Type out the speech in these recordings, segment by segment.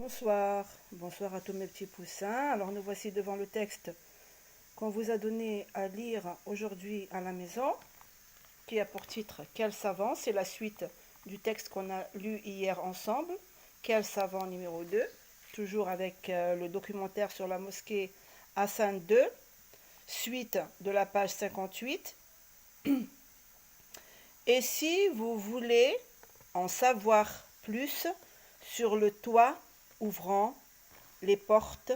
Bonsoir, bonsoir à tous mes petits poussins. Alors nous voici devant le texte qu'on vous a donné à lire aujourd'hui à la maison, qui a pour titre Quel savant. C'est la suite du texte qu'on a lu hier ensemble. Quel savant numéro 2, toujours avec le documentaire sur la mosquée Hassan II, suite de la page 58. Et si vous voulez en savoir plus sur le toit ouvrant les portes,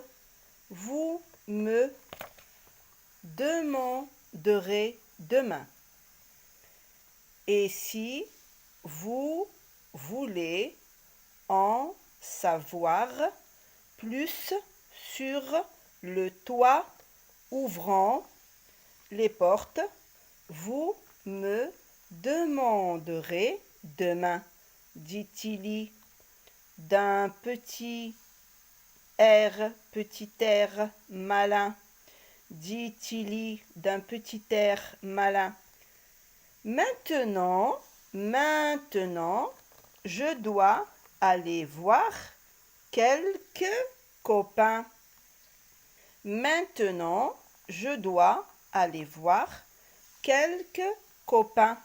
vous me demanderez demain. Et si vous voulez en savoir plus sur le toit ouvrant les portes, vous me demanderez demain, dit-il d'un petit air malin, dit-il d'un petit air malin. Maintenant, je dois aller voir quelques copains. Maintenant, je dois aller voir quelques copains.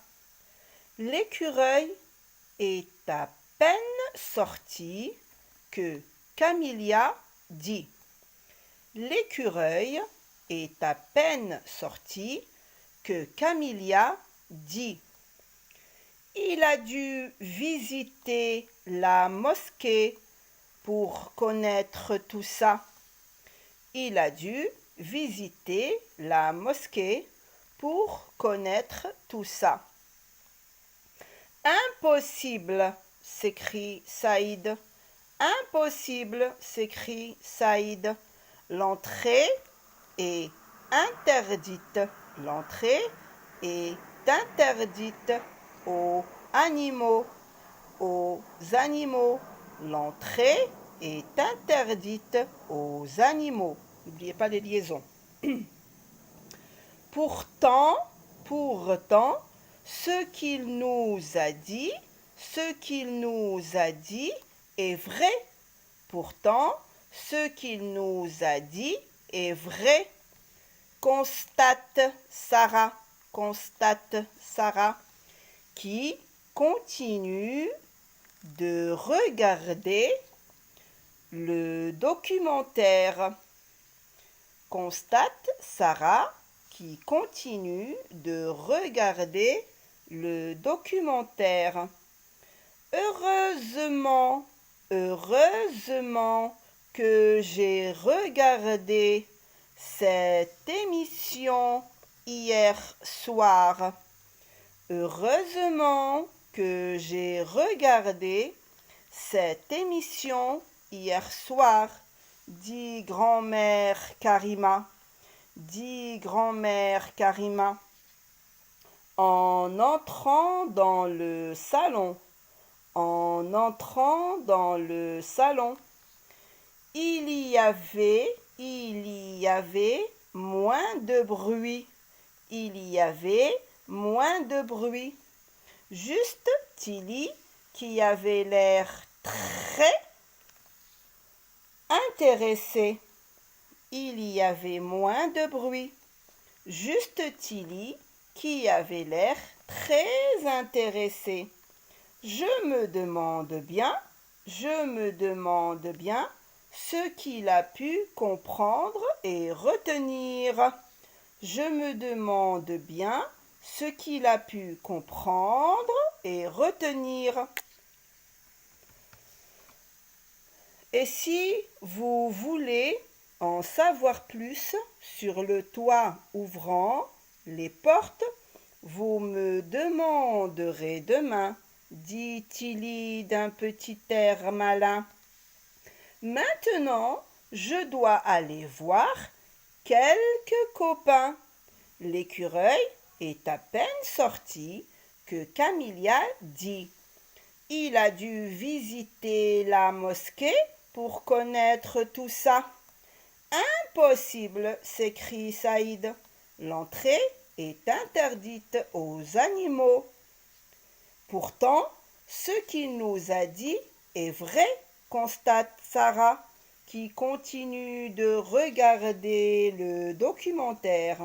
L'écureuil est à peine sorti que Camélia dit. L'écureuil est à peine sorti que Camélia dit. Il a dû visiter la mosquée pour connaître tout ça. Il a dû visiter la mosquée pour connaître tout ça. Impossible, s'écrie Saïd. Impossible, s'écrie Saïd. L'entrée est interdite. L'entrée est interdite aux animaux. Aux animaux. L'entrée est interdite aux animaux. N'oubliez pas les liaisons. Pourtant, ce qu'il nous a dit est vrai. Pourtant, ce qu'il nous a dit est vrai. Constate Sarah, qui continue de regarder le documentaire. Constate Sarah, qui continue de regarder le documentaire. Heureusement que j'ai regardé cette émission hier soir. Heureusement que j'ai regardé cette émission hier soir, dit grand-mère Karima. Dit grand-mère Karima. En entrant dans le salon, il y avait moins de bruit. Juste Tilly, qui avait l'air très intéressé. Il y avait moins de bruit. Juste Tilly, qui avait l'air très intéressé. Je me demande bien ce qu'il a pu comprendre et retenir. Je me demande bien ce qu'il a pu comprendre et retenir. Et si vous voulez en savoir plus sur le toit ouvrant les portes, vous me demanderez demain, dit Tilly d'un petit air malin. Maintenant, je dois aller voir quelques copains. L'écureuil est à peine sorti que Camélia dit. Il a dû visiter la mosquée pour connaître tout ça. Impossible, s'écrie Saïd. L'entrée est interdite aux animaux. Pourtant, ce qu'il nous a dit est vrai. constate Sarah, qui continue de regarder le documentaire.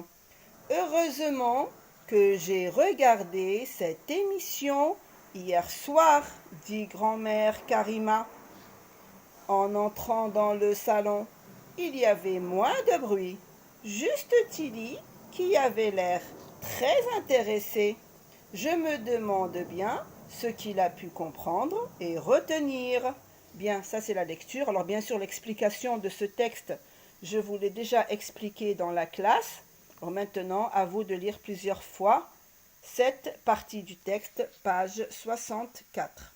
Heureusement que j'ai regardé cette émission hier soir, dit grand-mère Karima. En entrant dans le salon, il y avait moins de bruit, juste Tilly qui avait l'air très intéressé. Je me demande bien ce qu'il a pu comprendre et retenir. Bien, ça c'est la lecture. Alors bien sûr, l'explication de ce texte, je vous l'ai déjà expliqué dans la classe. Alors maintenant, à vous de lire plusieurs fois cette partie du texte, page 64.